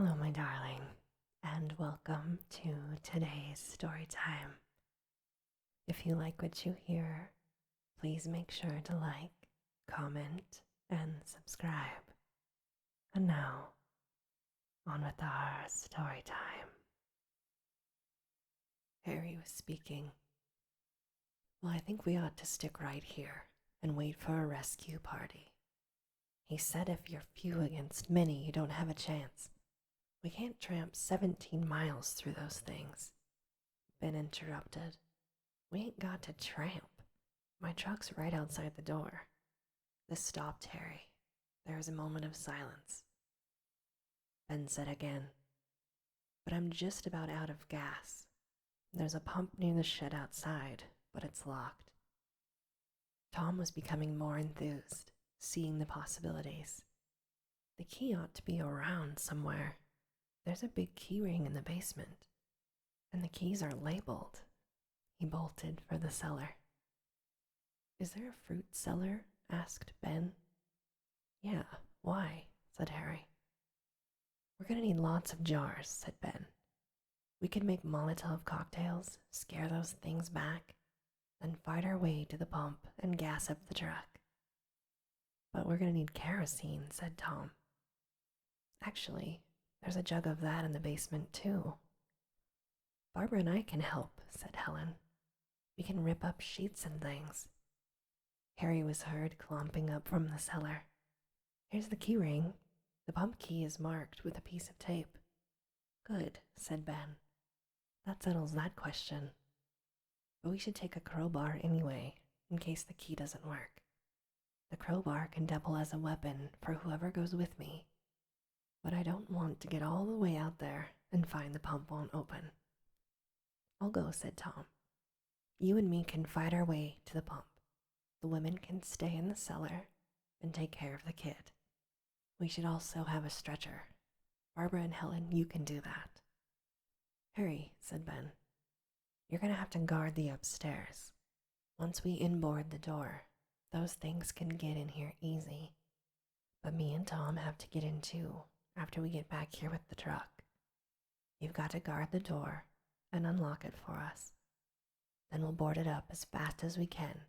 Hello, my darling, and welcome to today's story time. If you like what you hear, please make sure to like, comment, and subscribe. And now, on with our story time. Harry was speaking. Well, I think we ought to stick right here and wait for a rescue party. He said if you're few against many, you don't have a chance. We can't tramp 17 miles through those things. Ben interrupted. We ain't got to tramp. My truck's right outside the door. This stopped Harry. There was a moment of silence. Ben said again, but I'm just about out of gas. There's a pump near the shed outside, but it's locked. Tom was becoming more enthused, seeing the possibilities. The key ought to be around somewhere. There's a big key ring in the basement, and the keys are labeled. He bolted for the cellar. Is there a fruit cellar? Asked Ben. Yeah, why? Said Harry. We're gonna need lots of jars, said Ben. We could make Molotov cocktails, scare those things back, then fight our way to the pump and gas up the truck. But we're gonna need kerosene, said Tom. Actually, there's a jug of that in the basement too. Barbara and I can help, said Helen. We can rip up sheets and things. Harry was heard clomping up from the cellar. Here's the key ring. The pump key is marked with a piece of tape. Good, said Ben. That settles that question. But we should take a crowbar anyway, in case the key doesn't work. The crowbar can double as a weapon for whoever goes with me. But I don't want to get all the way out there and find the pump won't open. I'll go, said Tom. You and me can fight our way to the pump. The women can stay in the cellar and take care of the kid. We should also have a stretcher. Barbara and Helen, you can do that. Harry, said Ben, you're going to have to guard the upstairs. Once we inboard the door, those things can get in here easy. But me and Tom have to get in too after we get back here with the truck. You've got to guard the door and unlock it for us. Then we'll board it up as fast as we can,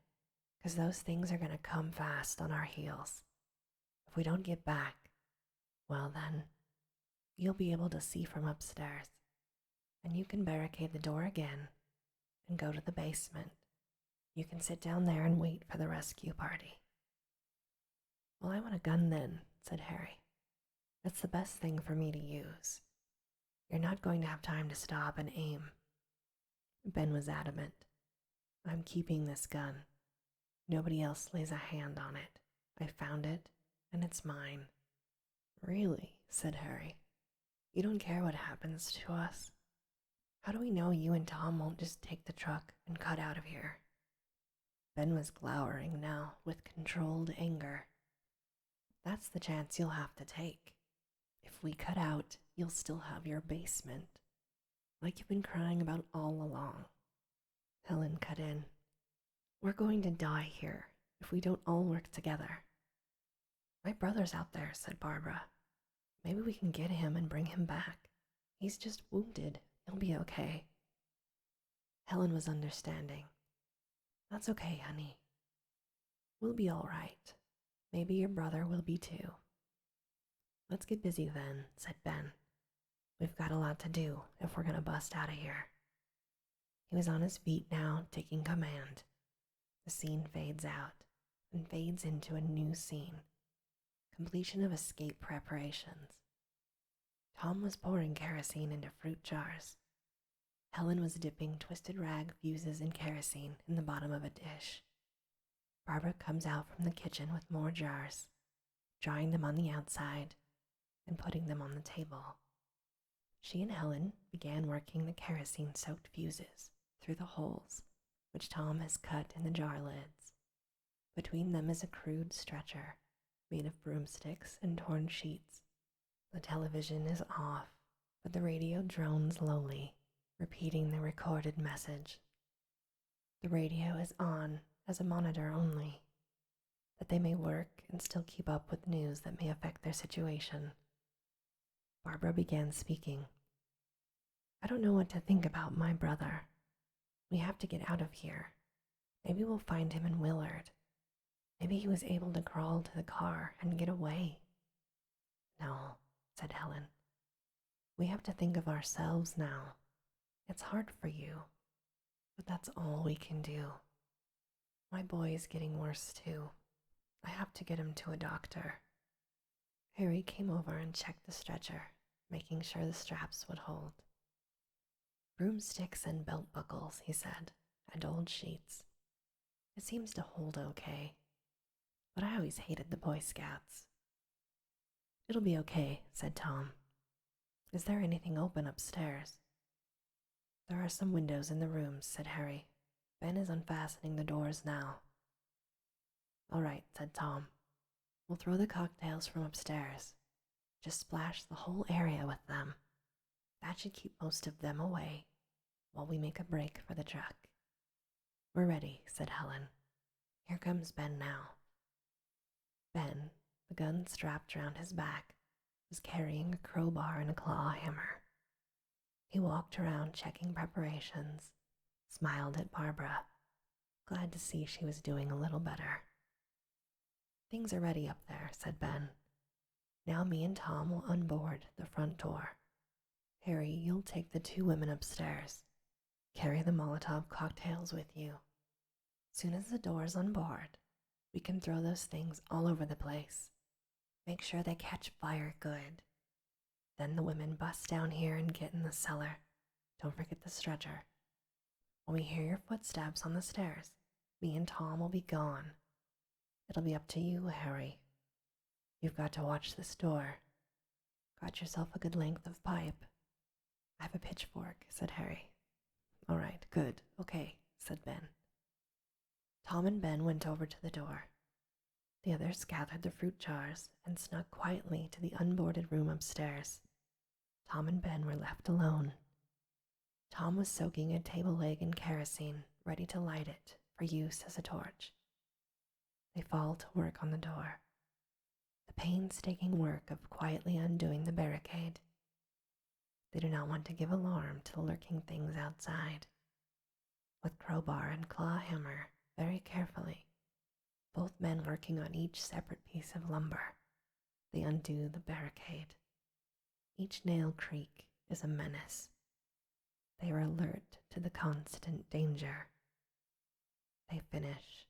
because those things are going to come fast on our heels. If we don't get back, well then, you'll be able to see from upstairs, and you can barricade the door again and go to the basement. You can sit down there and wait for the rescue party. Well, I want a gun then, said Harry. That's the best thing for me to use. You're not going to have time to stop and aim. Ben was adamant. I'm keeping this gun. Nobody else lays a hand on it. I found it, and it's mine. Really, said Harry. You don't care what happens to us? How do we know you and Tom won't just take the truck and cut out of here? Ben was glowering now with controlled anger. That's the chance you'll have to take. If we cut out, you'll still have your basement, like you've been crying about all along. Helen cut in. We're going to die here if we don't all work together. My brother's out there, said Barbara. Maybe we can get him and bring him back. He's just wounded. He'll be okay. Helen was understanding. That's okay, honey. We'll be all right. Maybe your brother will be too. Let's get busy then, said Ben. We've got a lot to do if we're going to bust out of here. He was on his feet now, taking command. The scene fades out and fades into a new scene. Completion of escape preparations. Tom was pouring kerosene into fruit jars. Helen was dipping twisted rag fuses in kerosene in the bottom of a dish. Barbara comes out from the kitchen with more jars, drying them on the outside and putting them on the table. She and Helen began working the kerosene-soaked fuses through the holes which Tom has cut in the jar lids. Between them is a crude stretcher made of broomsticks and torn sheets. The television is off, but the radio drones lowly, repeating the recorded message. The radio is on as a monitor only, that they may work and still keep up with news that may affect their situation. Barbara began speaking. I don't know what to think about my brother. We have to get out of here. Maybe we'll find him in Willard. Maybe he was able to crawl to the car and get away. No, said Helen. We have to think of ourselves now. It's hard for you, but that's all we can do. My boy is getting worse too. I have to get him to a doctor. Harry came over and checked the stretcher, making sure the straps would hold. Broomsticks and belt buckles, he said, and old sheets. It seems to hold okay, but I always hated the Boy Scouts. It'll be okay, said Tom. Is there anything open upstairs? There are some windows in the rooms, said Harry. Ben is unfastening the doors now. All right, said Tom. We'll throw the cocktails from upstairs. Just splash the whole area with them. That should keep most of them away while we make a break for the truck. We're ready, said Helen. Here comes Ben now. Ben, the gun strapped round his back, was carrying a crowbar and a claw hammer. He walked around checking preparations, smiled at Barbara, glad to see she was doing a little better. Things are ready up there, said Ben. Now me and Tom will unboard the front door. Harry, you'll take the 2 women upstairs. Carry the Molotov cocktails with you. Soon as the door's on board, we can throw those things all over the place. Make sure they catch fire good. Then the women bust down here and get in the cellar. Don't forget the stretcher. When we hear your footsteps on the stairs, me and Tom will be gone. It'll be up to you, Harry. You've got to watch this door. Got yourself a good length of pipe. I have a pitchfork, said Harry. All right, good, okay, said Ben. Tom and Ben went over to the door. The others gathered the fruit jars and snuck quietly to the unboarded room upstairs. Tom and Ben were left alone. Tom was soaking a table leg in kerosene, ready to light it for use as a torch. They fall to work on the door, the painstaking work of quietly undoing the barricade. They do not want to give alarm to the lurking things outside. With crowbar and claw hammer, very carefully, both men working on each separate piece of lumber, they undo the barricade. Each nail creak is a menace. They are alert to the constant danger. They finish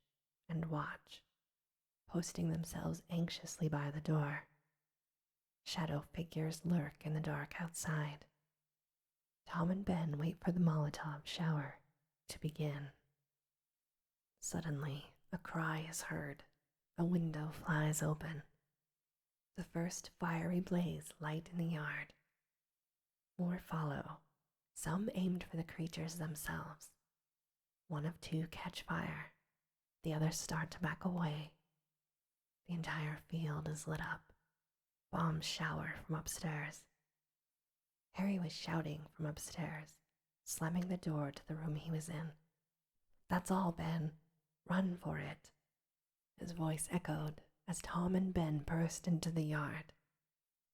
and watch, posting themselves anxiously by the door. Shadow figures lurk in the dark outside. Tom and Ben wait for the Molotov shower to begin. Suddenly, a cry is heard. A window flies open. The first fiery blaze light in the yard. More follow, some aimed for the creatures themselves. 1 of 2 catch fire. The others start to back away. The entire field is lit up. Bombs shower from upstairs. Harry was shouting from upstairs, slamming the door to the room he was in. That's all, Ben. Run for it. His voice echoed as Tom and Ben burst into the yard.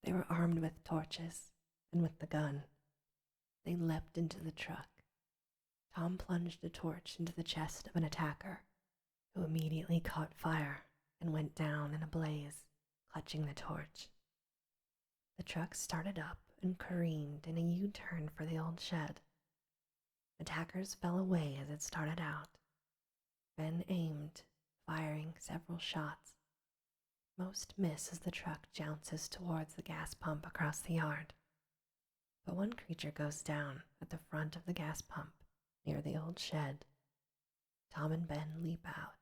They were armed with torches and with the gun. They leapt into the truck. Tom plunged a torch into the chest of an attacker, who immediately caught fire and went down in a blaze, clutching the torch. The truck started up and careened in a U-turn for the old shed. Attackers fell away as it started out. Ben aimed, firing several shots. Most miss as the truck jounces towards the gas pump across the yard. But one creature goes down at the front of the gas pump near the old shed. Tom and Ben leap out.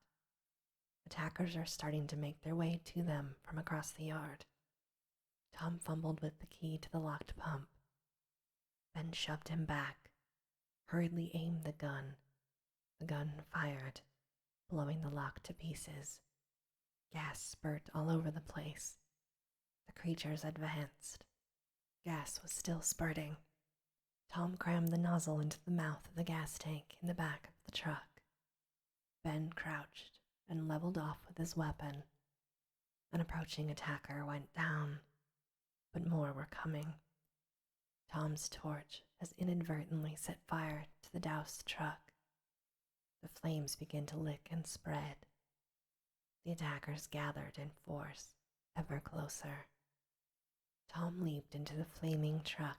Attackers are starting to make their way to them from across the yard. Tom fumbled with the key to the locked pump. Ben shoved him back, hurriedly aimed the gun. The gun fired, blowing the lock to pieces. Gas spurt all over the place. The creatures advanced. Gas was still spurting. Tom crammed the nozzle into the mouth of the gas tank in the back of the truck. Ben crouched and leveled off with his weapon. An approaching attacker went down, but more were coming. Tom's torch has inadvertently set fire to the doused truck. The flames begin to lick and spread. The attackers gathered in force, ever closer. Tom leaped into the flaming truck.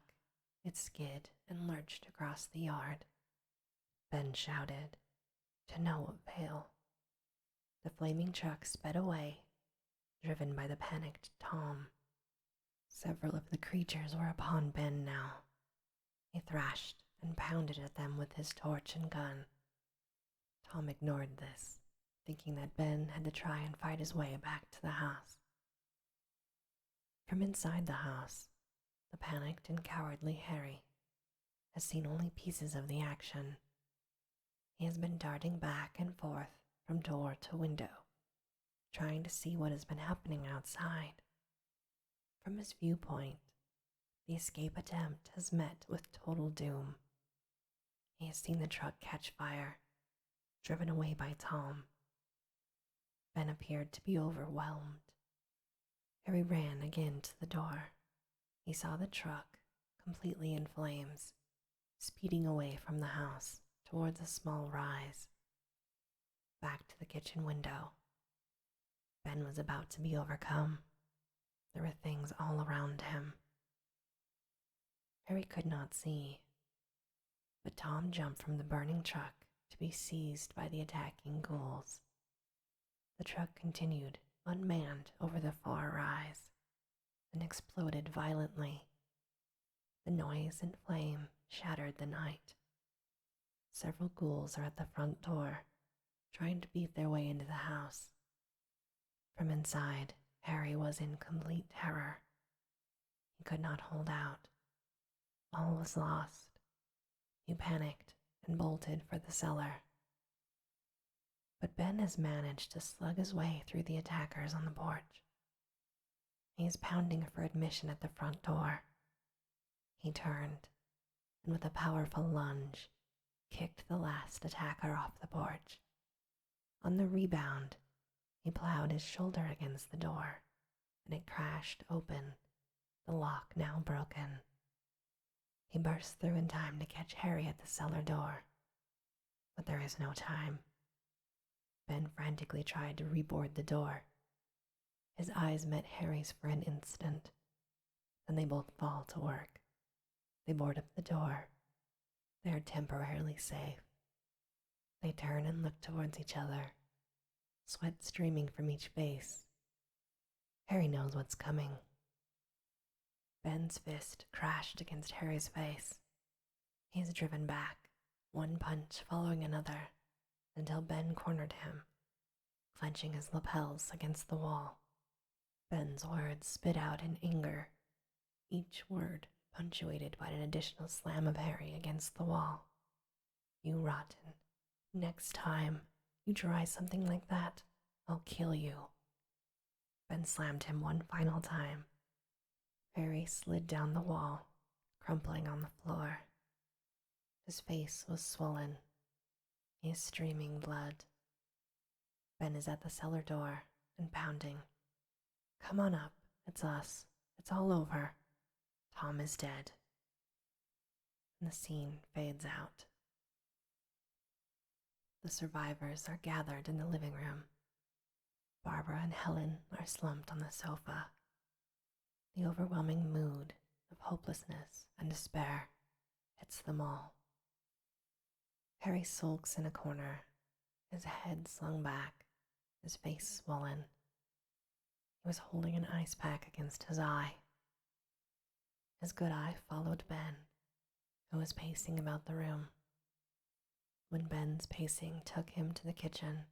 It skid and lurched across the yard. Ben shouted, to no avail. The flaming truck sped away, driven by the panicked Tom. Several of the creatures were upon Ben now. He thrashed and pounded at them with his torch and gun. Tom ignored this, thinking that Ben had to try and fight his way back to the house. From inside the house, the panicked and cowardly Harry has seen only pieces of the action. He has been darting back and forth from door to window, trying to see what has been happening outside. From his viewpoint, the escape attempt has met with total doom. He has seen the truck catch fire, driven away by Tom. Ben appeared to be overwhelmed. Harry ran again to the door. He saw the truck, completely in flames, speeding away from the house towards a small rise. Back to the kitchen window. Ben was about to be overcome. There were things all around him. Harry could not see, but Tom jumped from the burning truck to be seized by the attacking ghouls. The truck continued unmanned over the far rise and exploded violently. The noise and flame shattered the night. Several ghouls are at the front door, trying to beat their way into the house. From inside, Harry was in complete terror. He could not hold out. All was lost. He panicked and bolted for the cellar. But Ben has managed to slug his way through the attackers on the porch. He is pounding for admission at the front door. He turned, and with a powerful lunge, kicked the last attacker off the porch. On the rebound, he plowed his shoulder against the door, and it crashed open, the lock now broken. He burst through in time to catch Harry at the cellar door, but there is no time. Ben frantically tried to reboard the door. His eyes met Harry's for an instant, then they both fall to work. They board up the door. They are temporarily safe. They turn and look towards each other, sweat streaming from each face. Harry knows what's coming. Ben's fist crashed against Harry's face. He is driven back, one punch following another, until Ben cornered him, clenching his lapels against the wall. Ben's words spit out in anger, each word punctuated by an additional slam of Harry against the wall. You rotten. Next time you try something like that, I'll kill you. Ben slammed him one final time. Harry slid down the wall, crumpling on the floor. His face was swollen. He is streaming blood. Ben is at the cellar door and pounding. Come on up, it's us. It's all over. Tom is dead. And the scene fades out. The survivors are gathered in the living room. Barbara and Helen are slumped on the sofa. The overwhelming mood of hopelessness and despair hits them all. Harry sulks in a corner, his head slung back, his face swollen. He was holding an ice pack against his eye. His good eye followed Ben, who was pacing about the room. When Ben's pacing took him to the kitchen,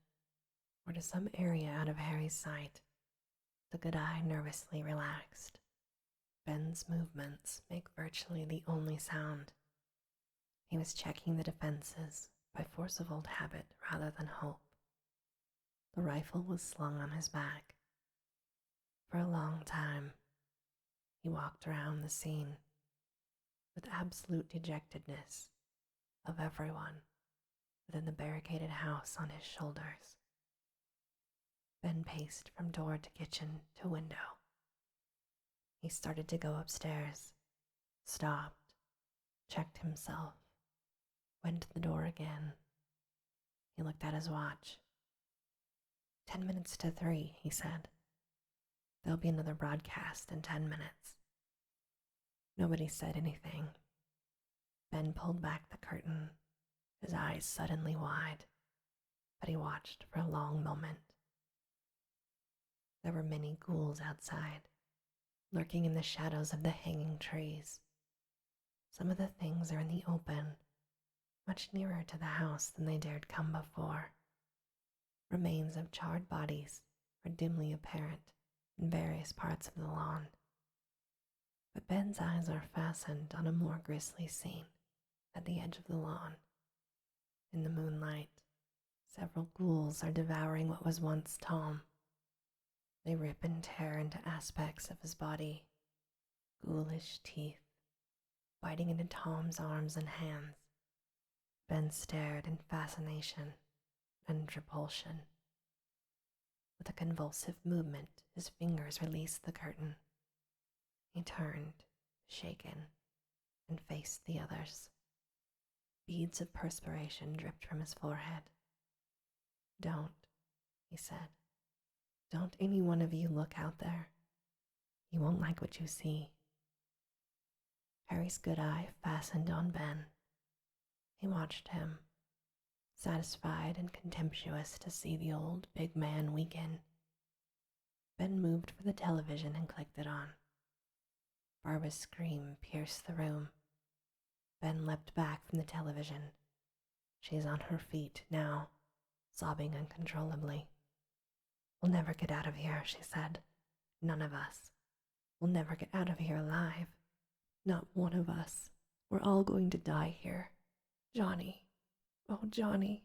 or to some area out of Harry's sight, the good eye nervously relaxed. Ben's movements make virtually the only sound. He was checking the defenses by force of old habit rather than hope. The rifle was slung on his back. For a long time, he walked around the scene with absolute dejectedness of everyone within the barricaded house on his shoulders. Ben paced from door to kitchen to window. He started to go upstairs, stopped, checked himself, went to the door again. He looked at his watch. 10 minutes to 3, he said. There'll be another broadcast in 10 minutes. Nobody said anything. Ben pulled back the curtain, his eyes suddenly wide, but he watched for a long moment. There were many ghouls outside, lurking in the shadows of the hanging trees. Some of the things are in the open, much nearer to the house than they dared come before. Remains of charred bodies are dimly apparent in various parts of the lawn. But Ben's eyes are fastened on a more grisly scene at the edge of the lawn. In the moonlight, several ghouls are devouring what was once Tom. They rip and tear into aspects of his body, ghoulish teeth biting into Tom's arms and hands. Ben stared in fascination and repulsion. With a convulsive movement, his fingers released the curtain. He turned, shaken, and faced the others. Beads of perspiration dripped from his forehead. Don't, he said. Don't any one of you look out there. You won't like what you see. Harry's good eye fastened on Ben. He watched him, satisfied and contemptuous to see the old big man weaken. Ben moved for the television and clicked it on. Barbara's scream pierced the room. Ben leapt back from the television. She is on her feet now, sobbing uncontrollably. We'll never get out of here, she said. None of us. We'll never get out of here alive. Not one of us. We're all going to die here. Johnny. Oh, Johnny.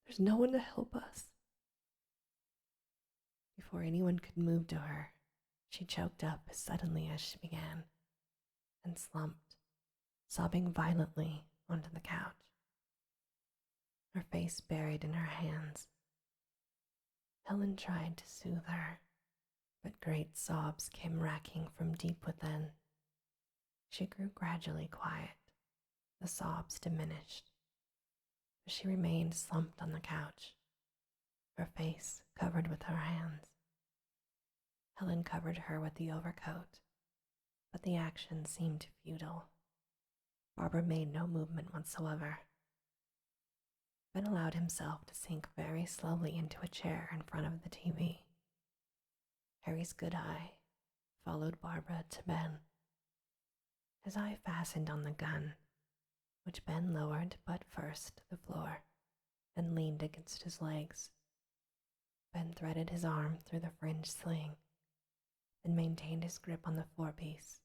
There's no one to help us. Before anyone could move to her, she choked up as suddenly as she began and slumped, sobbing violently onto the couch, her face buried in her hands. Helen tried to soothe her, but great sobs came racking from deep within. She grew gradually quiet. The sobs diminished, but she remained slumped on the couch, her face covered with her hands. Helen covered her with the overcoat, but the action seemed futile. Barbara made no movement whatsoever. Ben allowed himself to sink very slowly into a chair in front of the TV. Harry's good eye followed Barbara to Ben. His eye fastened on the gun, which Ben lowered butt first to the floor and leaned against his legs. Ben threaded his arm through the fringed sling and maintained his grip on the floorpiece.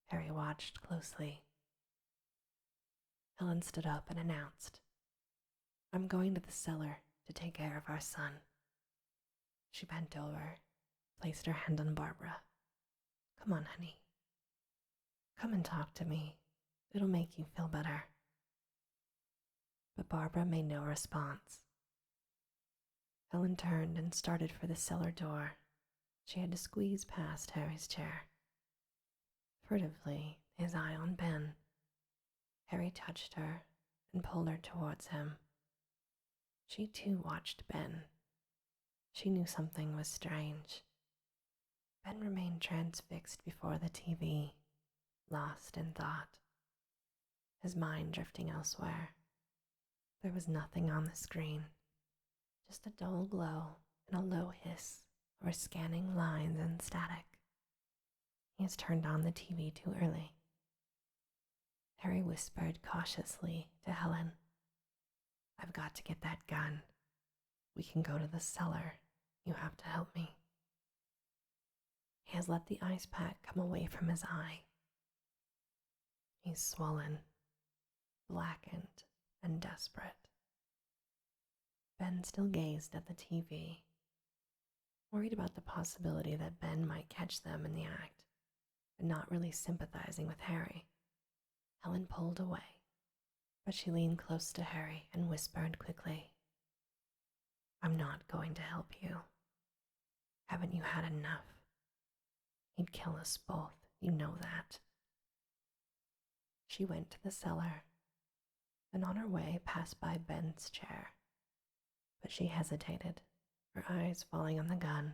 Harry watched closely. Helen stood up and announced, I'm going to the cellar to take care of our son. She bent over, placed her hand on Barbara. Come on, honey. Come and talk to me. It'll make you feel better. But Barbara made no response. Helen turned and started for the cellar door. She had to squeeze past Harry's chair. Furtively, his eye on Ben, Harry touched her and pulled her towards him. She too watched Ben. She knew something was strange. Ben remained transfixed before the TV, lost in thought, his mind drifting elsewhere. There was nothing on the screen, just a dull glow and a low hiss or scanning lines and static. He has turned on the TV too early. Harry whispered cautiously to Helen, I've got to get that gun. We can go to the cellar. You have to help me. He has let the ice pack come away from his eye. He's swollen, blackened, and desperate. Ben still gazed at the TV, worried about the possibility that Ben might catch them in the act, and not really sympathizing with Harry. Helen pulled away, but she leaned close to Harry and whispered quickly, I'm not going to help you. Haven't you had enough? He'd kill us both, you know that. She She went to the cellar, and on her way passed by Ben's chair. But she hesitated, her eyes falling on the gun,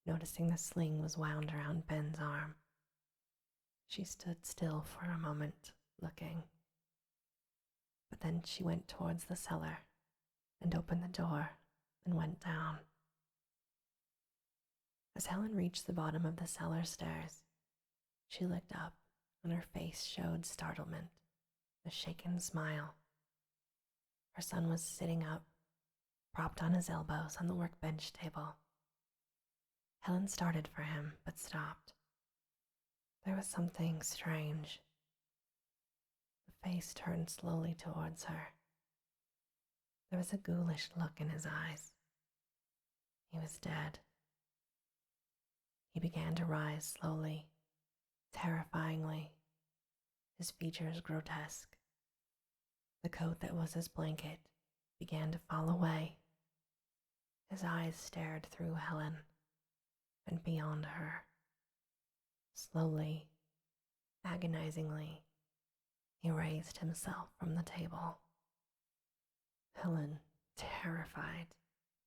noticing the sling was wound around Ben's arm. She stood still for a moment, looking. But then she went towards the cellar and opened the door and went down. As Helen reached the bottom of the cellar stairs, she looked up and her face showed startlement, a shaken smile. Her son was sitting up, propped on his elbows on the workbench table. Helen started for him, but stopped. There was something strange. The face turned slowly towards her. There was a ghoulish look in his eyes. He was dead. He began to rise slowly, terrifyingly, his features grotesque. The coat that was his blanket began to fall away. His eyes stared through Helen and beyond her. Slowly, agonizingly, he raised himself from the table. Helen, terrified,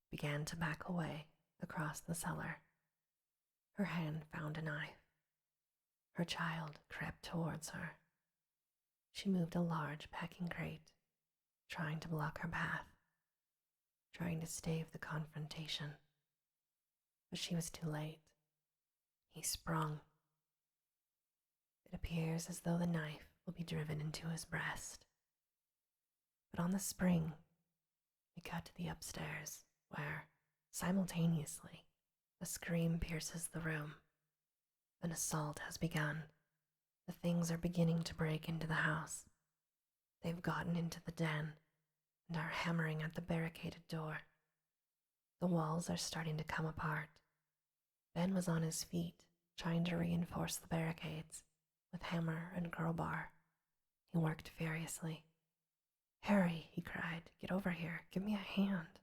began to back away across the cellar. Her hand found a knife. Her child crept towards her. She moved a large packing crate, trying to block her path, trying to stave the confrontation. But she was too late. He sprung. It appears as though the knife will be driven into his breast. But on the spring, we cut to the upstairs, where, simultaneously, a scream pierces the room. An assault has begun. The things are beginning to break into the house. They've gotten into the den and are hammering at the barricaded door. The walls are starting to come apart. Ben was on his feet, trying to reinforce the barricades with hammer and crowbar. He worked furiously. "Harry," he cried, "get over here. Give me a hand."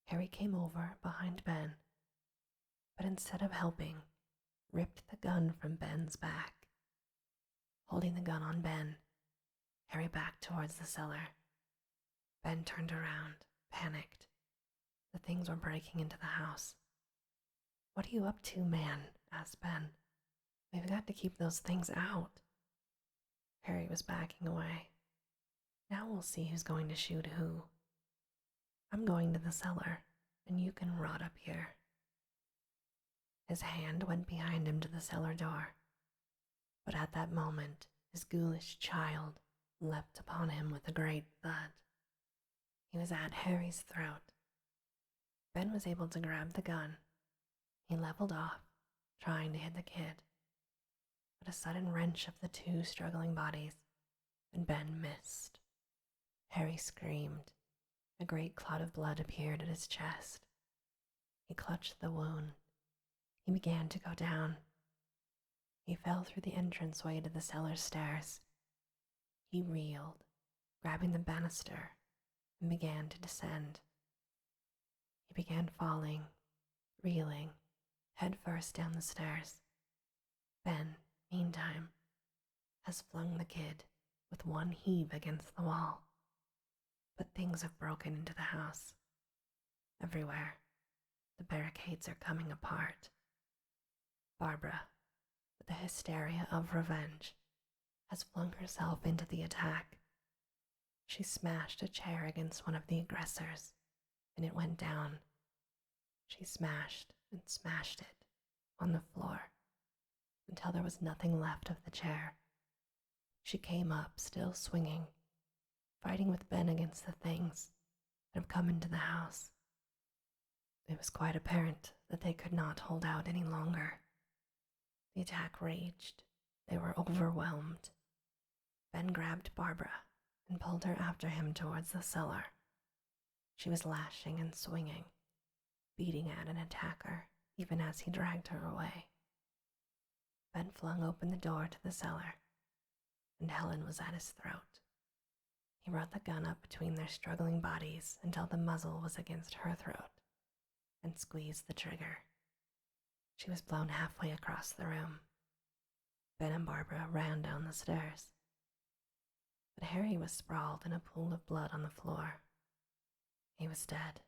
Harry came over behind Ben, but instead of helping, ripped the gun from Ben's back. Holding the gun on Ben, Harry backed towards the cellar. Ben turned around, panicked. The things were breaking into the house. "What are you up to, man?" asked Ben. "We've got to keep those things out." Harry was backing away. "Now we'll see who's going to shoot who. I'm going to the cellar, and you can rot up here." His hand went behind him to the cellar door, but at that moment his ghoulish child leapt upon him with a great thud. He was at Harry's throat. Ben was able to grab the gun. He leveled off, trying to hit the kid, but a sudden wrench of the two struggling bodies, and Ben missed. Harry screamed. A great clot of blood appeared at his chest. He clutched the wound. He began to go down. He fell through the entranceway to the cellar stairs. He reeled, grabbing the banister, and began to descend. He began falling, reeling, head first down the stairs. Ben, meantime, has flung the kid with one heave against the wall. But things have broken into the house. Everywhere, the barricades are coming apart. Barbara, with the hysteria of revenge, has flung herself into the attack. She smashed a chair against one of the aggressors, and it went down. She smashed and smashed it on the floor until there was nothing left of the chair. She came up, still swinging, fighting with Ben against the things that have come into the house. It was quite apparent that they could not hold out any longer. The attack raged. They were overwhelmed. Ben grabbed Barbara and pulled her after him towards the cellar. She was lashing and swinging, beating at an attacker even as he dragged her away. Ben flung open the door to the cellar, and Helen was at his throat. He brought the gun up between their struggling bodies until the muzzle was against her throat, and squeezed the trigger. She was blown halfway across the room. Ben and Barbara ran down the stairs, but Harry was sprawled in a pool of blood on the floor. He was dead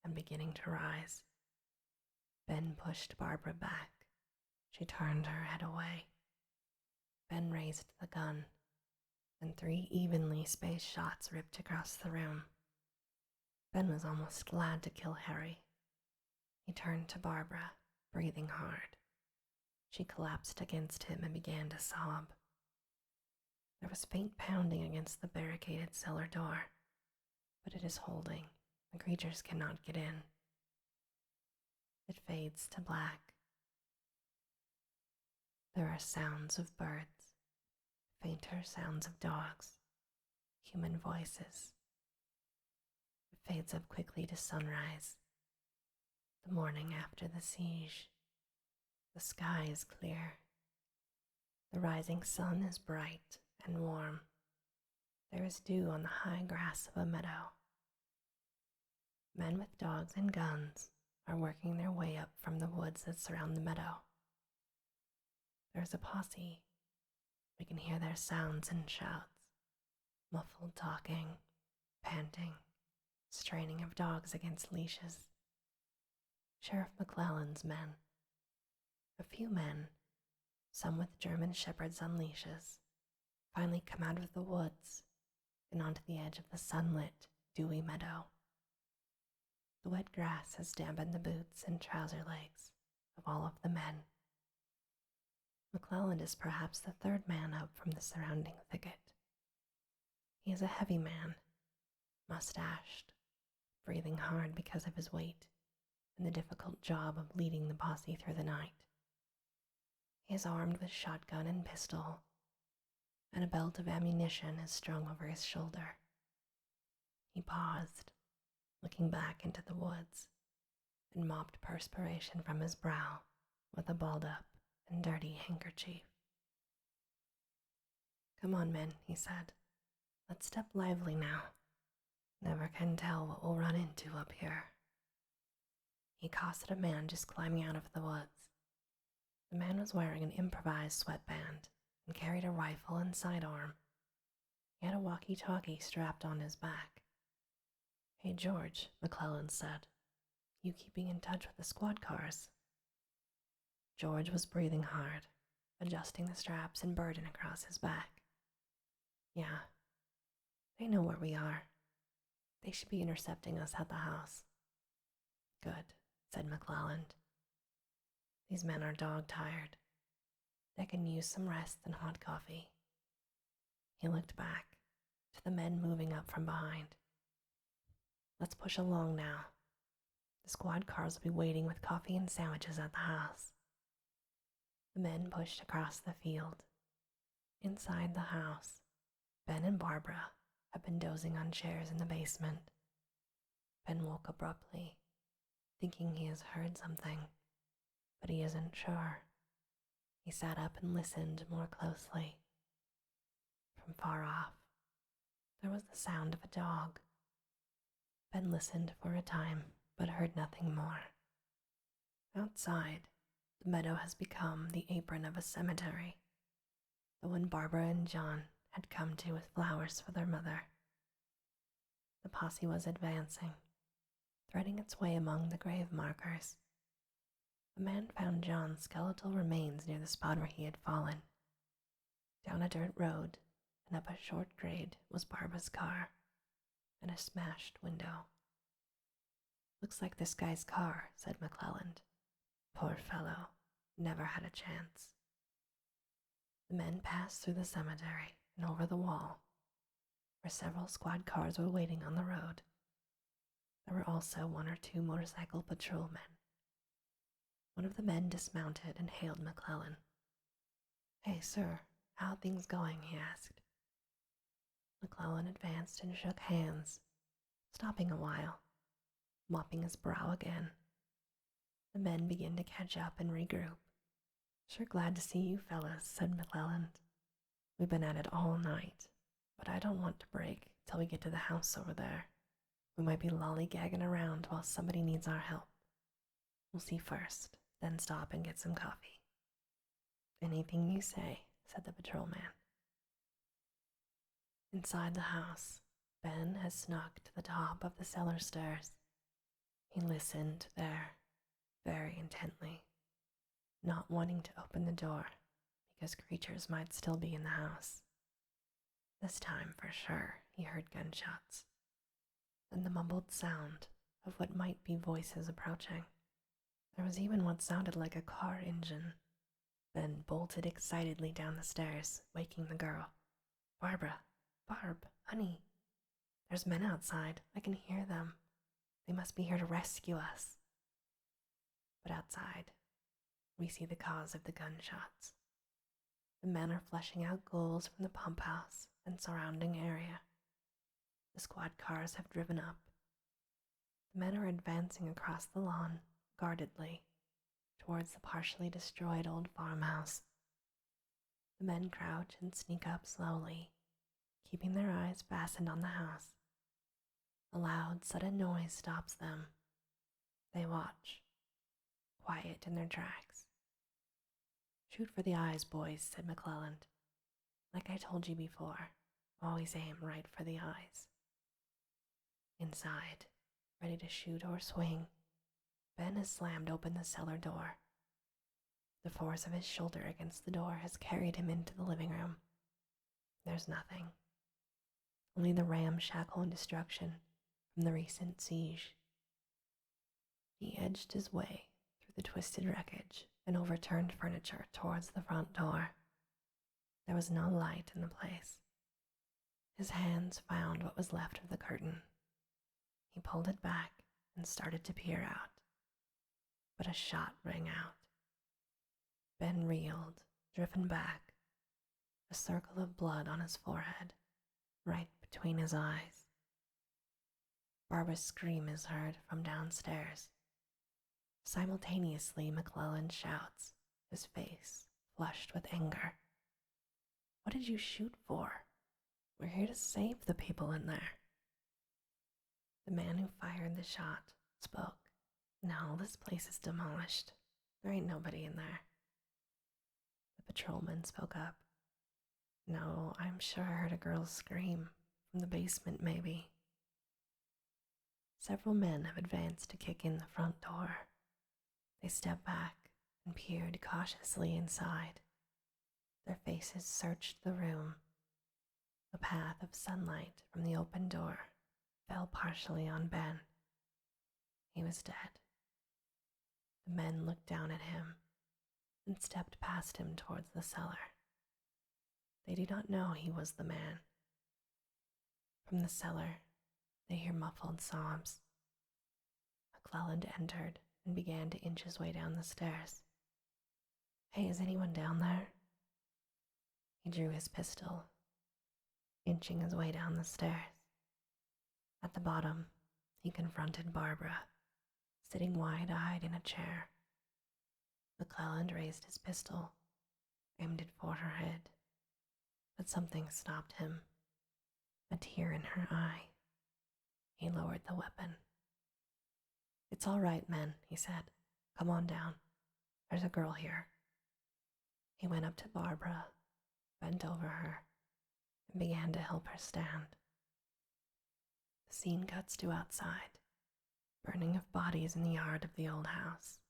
and beginning to rise. Ben pushed Barbara back. She turned her head away. Ben raised the gun, and 3 evenly spaced shots ripped across the room. Ben was almost glad to kill Harry. He turned to Barbara, breathing hard. She collapsed against him and began to sob. There was faint pounding against the barricaded cellar door, but it is holding. The creatures cannot get in. It fades to black. There are sounds of birds, fainter sounds of dogs, human voices. It fades up quickly to sunrise, the morning after the siege. The sky is clear. The rising sun is bright and warm. There is dew on the high grass of a meadow. Men with dogs and guns are working their way up from the woods that surround the meadow. There is a posse. We can hear their sounds and shouts, muffled talking, panting, straining of dogs against leashes. Sheriff McClellan's men. A few men, some with German shepherds on leashes, finally come out of the woods and onto the edge of the sunlit, dewy meadow. The wet grass has dampened the boots and trouser legs of all of the men. McClellan is perhaps the 3rd man up from the surrounding thicket. He is a heavy man, mustached, breathing hard because of his weight and the difficult job of leading the posse through the night. He is armed with shotgun and pistol, and a belt of ammunition is strung over his shoulder. He paused, looking back into the woods, and mopped perspiration from his brow with a balled-up and dirty handkerchief. "Come on, men," he said. "Let's step lively now. Never can tell what we'll run into up here." He accosted a man just climbing out of the woods. The man was wearing an improvised sweatband and carried a rifle and sidearm. He had a walkie-talkie strapped on his back. "Hey, George," McClellan said. "You keeping in touch with the squad cars?" George was breathing hard, adjusting the straps and burden across his back. "Yeah, they know where we are. They should be intercepting us at the house." "Good," said McClellan. "These men are dog-tired. They can use some rest and hot coffee." He looked back to the men moving up from behind. "Let's push along now. The squad cars will be waiting with coffee and sandwiches at the house." The men pushed across the field. Inside the house, Ben and Barbara have been dozing on chairs in the basement. Ben woke abruptly, thinking he has heard something, but he isn't sure. He sat up and listened more closely. From far off, there was the sound of a dog. Ben listened for a time, but heard nothing more. Outside, the meadow has become the apron of a cemetery, the one Barbara and John had come to with flowers for their mother. The posse was advancing, threading its way among the grave markers. A man found John's skeletal remains near the spot where he had fallen. Down a dirt road and up a short grade was Barbara's car and a smashed window. "Looks like this guy's car," said McClellan. "Poor fellow, never had a chance." The men passed through the cemetery and over the wall, where several squad cars were waiting on the road. There were also 1 or 2 motorcycle patrolmen. One of the men dismounted and hailed McClellan. "Hey, sir, how are things going?" he asked. McClellan advanced and shook hands, stopping a while, mopping his brow again. The men began to catch up and regroup. "Sure glad to see you fellas," said McClellan. "We've been at it all night, but I don't want to break till we get to the house over there. We might be lollygagging around while somebody needs our help. We'll see first, then stop and get some coffee." "Anything you say," said the patrolman. Inside the house, Ben has snuck to the top of the cellar stairs. He listened there very intently, not wanting to open the door because creatures might still be in the house. This time, for sure, he heard gunshots and the mumbled sound of what might be voices approaching. There was even what sounded like a car engine. Ben bolted excitedly down the stairs, waking the girl. "Barbara, Barb, honey, there's men outside. I can hear them. They must be here to rescue us." But outside, we see the cause of the gunshots. The men are flushing out ghouls from the pump house and surrounding area. The squad cars have driven up. The men are advancing across the lawn, guardedly, towards the partially destroyed old farmhouse. The men crouch and sneak up slowly, keeping their eyes fastened on the house. A loud, sudden noise stops them. They watch, quiet in their tracks. "Shoot for the eyes, boys," said McClelland. "Like I told you before, always aim right for the eyes." Inside, ready to shoot or swing, Ben has slammed open the cellar door. The force of his shoulder against the door has carried him into the living room. There's nothing, only the ramshackle and destruction from the recent siege. He edged his way through the twisted wreckage and overturned furniture towards the front door. There was no light in the place. His hands found what was left of the curtain. He pulled it back and started to peer out, but a shot rang out. Ben reeled, driven back, a circle of blood on his forehead, right between his eyes. Barbara's scream is heard from downstairs. Simultaneously, McClelland shouts, his face flushed with anger. "What did you shoot for? We're here to save the people in there." The man who fired the shot spoke. "No, this place is demolished. There ain't nobody in there." The patrolman spoke up. "No, I'm sure I heard a girl's scream. From the basement, maybe." Several men have advanced to kick in the front door. They stepped back and peered cautiously inside. Their faces searched the room. A path of sunlight from the open door fell partially on Ben. He was dead. The men looked down at him and stepped past him towards the cellar. They do not know he was the man. From the cellar, they hear muffled sobs. McClelland entered and began to inch his way down the stairs. "Hey, is anyone down there?" He drew his pistol, inching his way down the stairs. At the bottom, he confronted Barbara, sitting wide-eyed in a chair. McClelland raised his pistol, aimed it for her head, but something stopped him, a tear in her eye. He lowered the weapon. "It's all right, men," he said. "Come on down. There's a girl here." He went up to Barbara, bent over her, and began to help her stand. The scene cuts to outside, burning of bodies in the yard of the old house,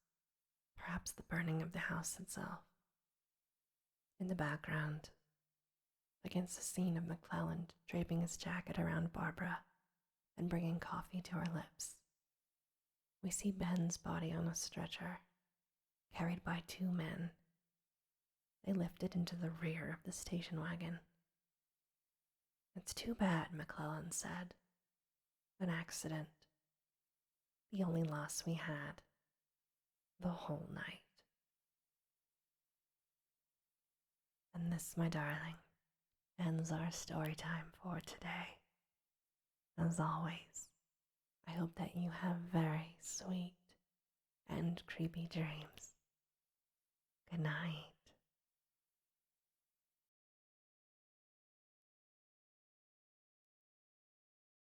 perhaps the burning of the house itself. In the background, against the scene of McClelland draping his jacket around Barbara and bringing coffee to her lips, we see Ben's body on a stretcher, carried by two men. They lift it into the rear of the station wagon. "It's too bad," McClelland said. "An accident. The only loss we had the whole night." And this, my darling, ends our story time for today. As always, I hope that you have very sweet and creepy dreams. Good night.